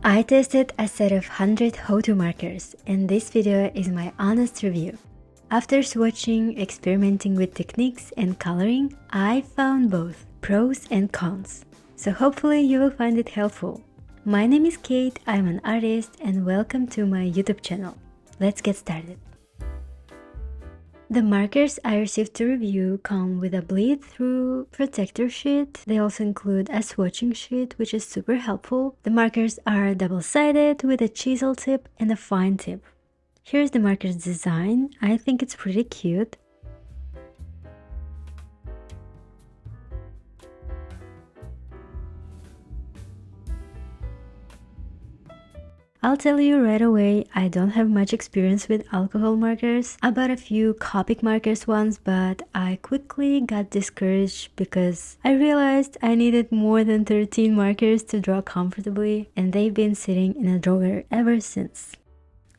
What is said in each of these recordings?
I tested a set of 100 HOTU markers, and this video is my honest review. After swatching, experimenting with techniques and coloring, I found both pros and cons. So hopefully you will find it helpful. My name is Kate, I'm an artist, and welcome to my YouTube channel. Let's get started. The markers I received to review come with a bleed-through protector sheet. They also include a swatching sheet, which is super helpful. The markers are double-sided with a chisel tip and a fine tip. Here's the marker's design. I think it's pretty cute. I'll tell you right away, I don't have much experience with alcohol markers. I bought a few Copic markers once, but I quickly got discouraged because I realized I needed more than 13 markers to draw comfortably, and they've been sitting in a drawer ever since.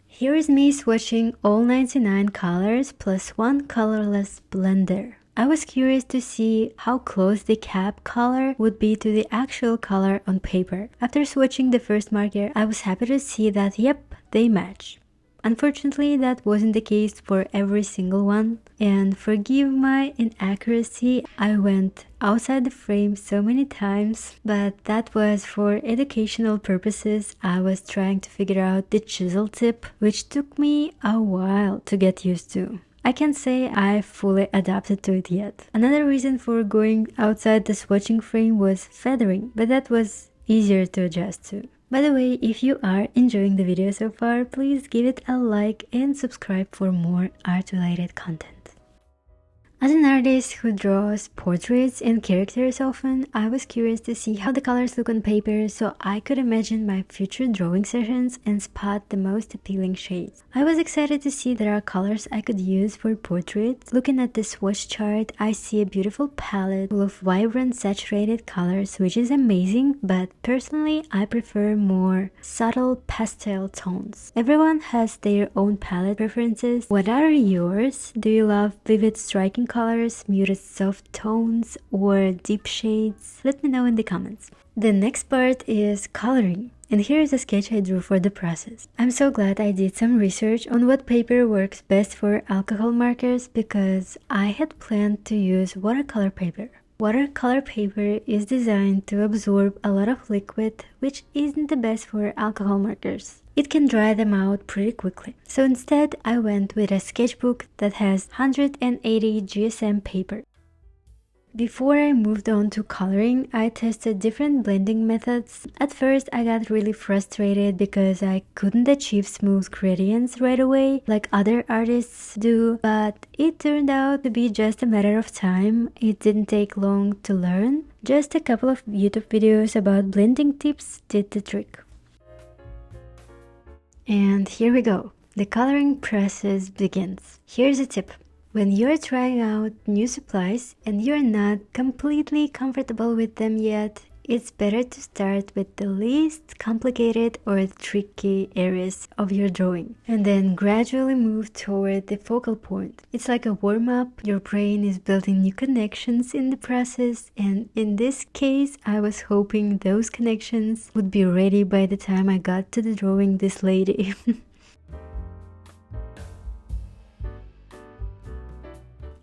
Here is me swatching all 99 colors plus one colorless blender. I was curious to see how close the cap color would be to the actual color on paper. After swatching the first marker, I was happy to see that yep, they match. Unfortunately, that wasn't the case for every single one, and forgive my inaccuracy, I went outside the frame so many times, but that was for educational purposes. I was trying to figure out the chisel tip, which took me a while to get used to. I can't say I fully adapted to it yet. Another reason for going outside the swatching frame was feathering, but that was easier to adjust to. By the way, if you are enjoying the video so far, please give it a like and subscribe for more art-related content. As an artist who draws portraits and characters often, I was curious to see how the colors look on paper so I could imagine my future drawing sessions and spot the most appealing shades. I was excited to see there are colors I could use for portraits. Looking at the swatch chart, I see a beautiful palette full of vibrant saturated colors, which is amazing, but personally I prefer more subtle pastel tones. Everyone has their own palette preferences. What are yours? Do you love vivid striking colors, muted soft tones, or deep shades? Let me know in the comments. The next part is coloring, and here is a sketch I drew for the process. I'm so glad I did some research on what paper works best for alcohol markers because I had planned to use watercolor paper. Watercolor paper is designed to absorb a lot of liquid, which isn't the best for alcohol markers. It can dry them out pretty quickly. So instead, I went with a sketchbook that has 180 GSM paper. Before I moved on to coloring, I tested different blending methods. At first, I got really frustrated because I couldn't achieve smooth gradients right away like other artists do, but it turned out to be just a matter of time. It didn't take long to learn. Just a couple of YouTube videos about blending tips did the trick. And here we go. The coloring process begins. Here's a tip. When you're trying out new supplies and you're not completely comfortable with them yet, it's better to start with the least complicated or tricky areas of your drawing and then gradually move toward the focal point. It's like a warm-up. Your brain is building new connections in the process, and in this case, I was hoping those connections would be ready by the time I got to the drawing this lady.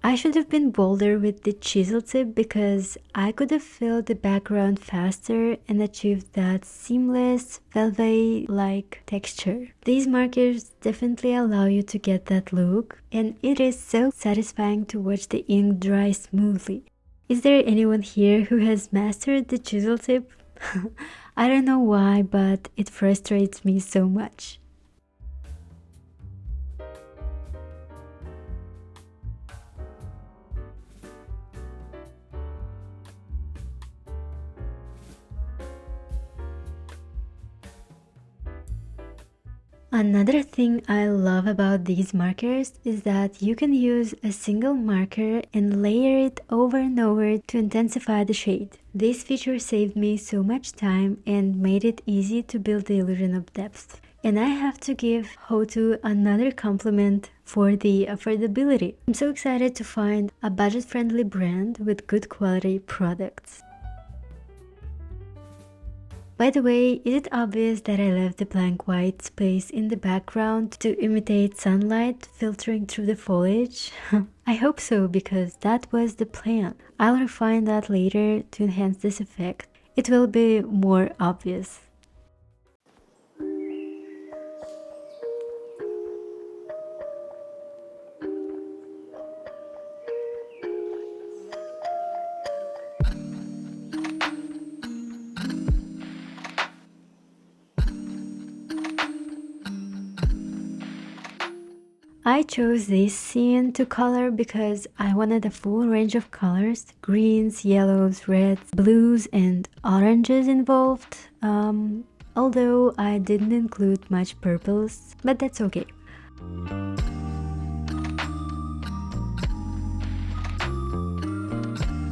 I should have been bolder with the chisel tip because I could have filled the background faster and achieved that seamless, velvet-like texture. These markers definitely allow you to get that look, and it is so satisfying to watch the ink dry smoothly. Is there anyone here who has mastered the chisel tip? I don't know why, but it frustrates me so much. Another thing I love about these markers is that you can use a single marker and layer it over and over to intensify the shade. This feature saved me so much time and made it easy to build the illusion of depth. And I have to give HOTU another compliment for the affordability. I'm so excited to find a budget-friendly brand with good quality products. By the way, is it obvious that I left the blank white space in the background to imitate sunlight filtering through the foliage? I hope so, because that was the plan. I'll refine that later to enhance this effect. It will be more obvious. I chose this scene to color because I wanted a full range of colors, greens, yellows, reds, blues, and oranges involved. Although I didn't include much purples, but that's okay.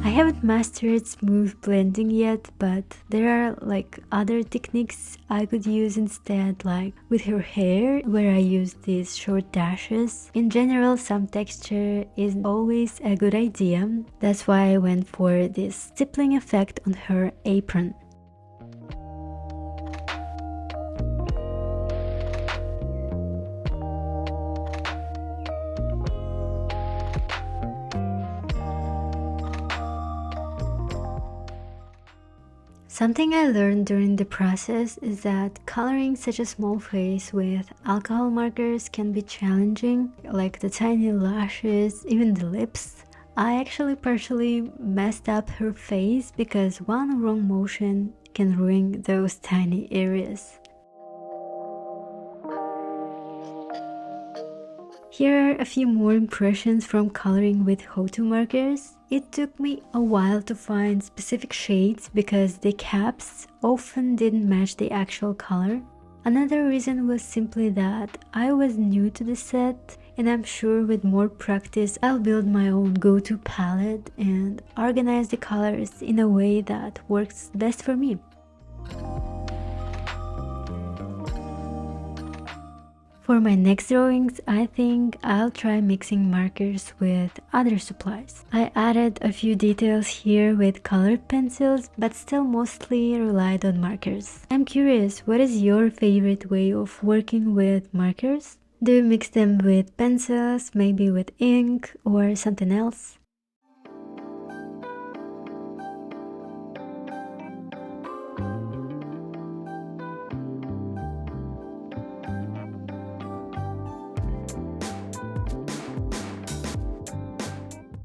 I haven't mastered smooth blending yet, but there are like other techniques I could use instead, like with her hair, where I use these short dashes. In general, some texture is always a good idea. That's why I went for this stippling effect on her apron. Something I learned during the process is that coloring such a small face with alcohol markers can be challenging, like the tiny lashes, even the lips. I actually partially messed up her face because one wrong motion can ruin those tiny areas. Here are a few more impressions from coloring with HOTU markers. It took me a while to find specific shades because the caps often didn't match the actual color. Another reason was simply that I was new to the set, and I'm sure with more practice I'll build my own go-to palette and organize the colors in a way that works best for me. For my next drawings, I think I'll try mixing markers with other supplies. I added a few details here with colored pencils, but still mostly relied on markers. I'm curious, what is your favorite way of working with markers? Do you mix them with pencils, maybe with ink, or something else?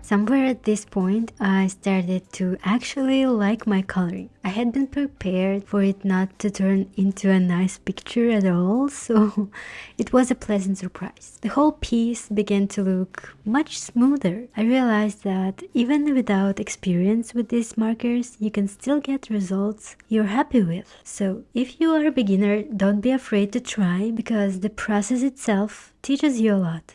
Somewhere at this point, I started to actually like my coloring. I had been prepared for it not to turn into a nice picture at all, so it was a pleasant surprise. The whole piece began to look much smoother. I realized that even without experience with these markers, you can still get results you're happy with. So if you are a beginner, don't be afraid to try, because the process itself teaches you a lot.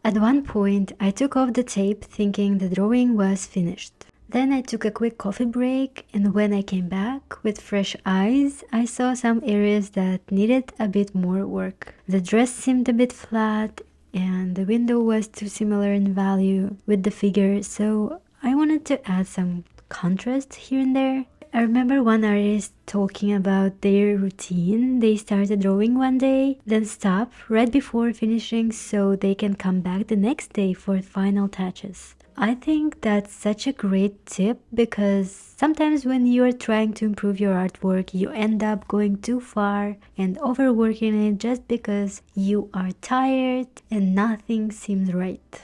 At one point, I took off the tape thinking the drawing was finished. Then I took a quick coffee break, and when I came back with fresh eyes, I saw some areas that needed a bit more work. The dress seemed a bit flat, and the window was too similar in value with the figure, so I wanted to add some contrast here and there. I remember one artist talking about their routine. They started drawing one day, then stop right before finishing so they can come back the next day for final touches. I think that's such a great tip, because sometimes when you are trying to improve your artwork, you end up going too far and overworking it just because you are tired and nothing seems right.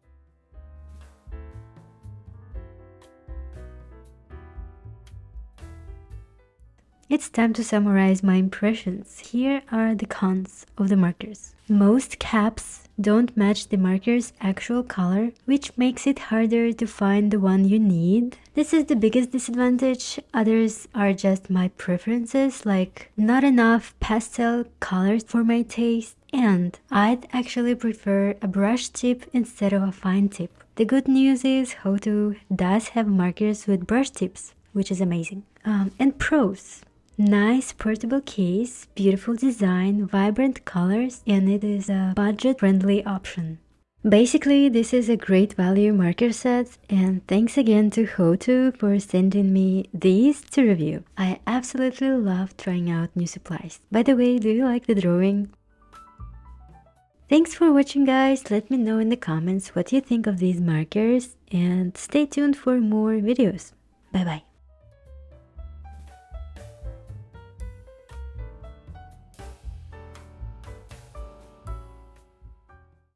It's time to summarize my impressions. Here are the cons of the markers. Most caps don't match the marker's actual color, which makes it harder to find the one you need. This is the biggest disadvantage. Others are just my preferences, like not enough pastel colors for my taste, and I'd actually prefer a brush tip instead of a fine tip. The good news is HOTU does have markers with brush tips, which is amazing. And pros. Nice portable case, beautiful design, vibrant colors, and it is a budget-friendly option. Basically, this is a great value marker set, and thanks again to HOTU for sending me these to review. I absolutely love trying out new supplies. By the way, do you like the drawing? Thanks for watching, guys. Let me know in the comments what you think of these markers, and stay tuned for more videos. Bye bye.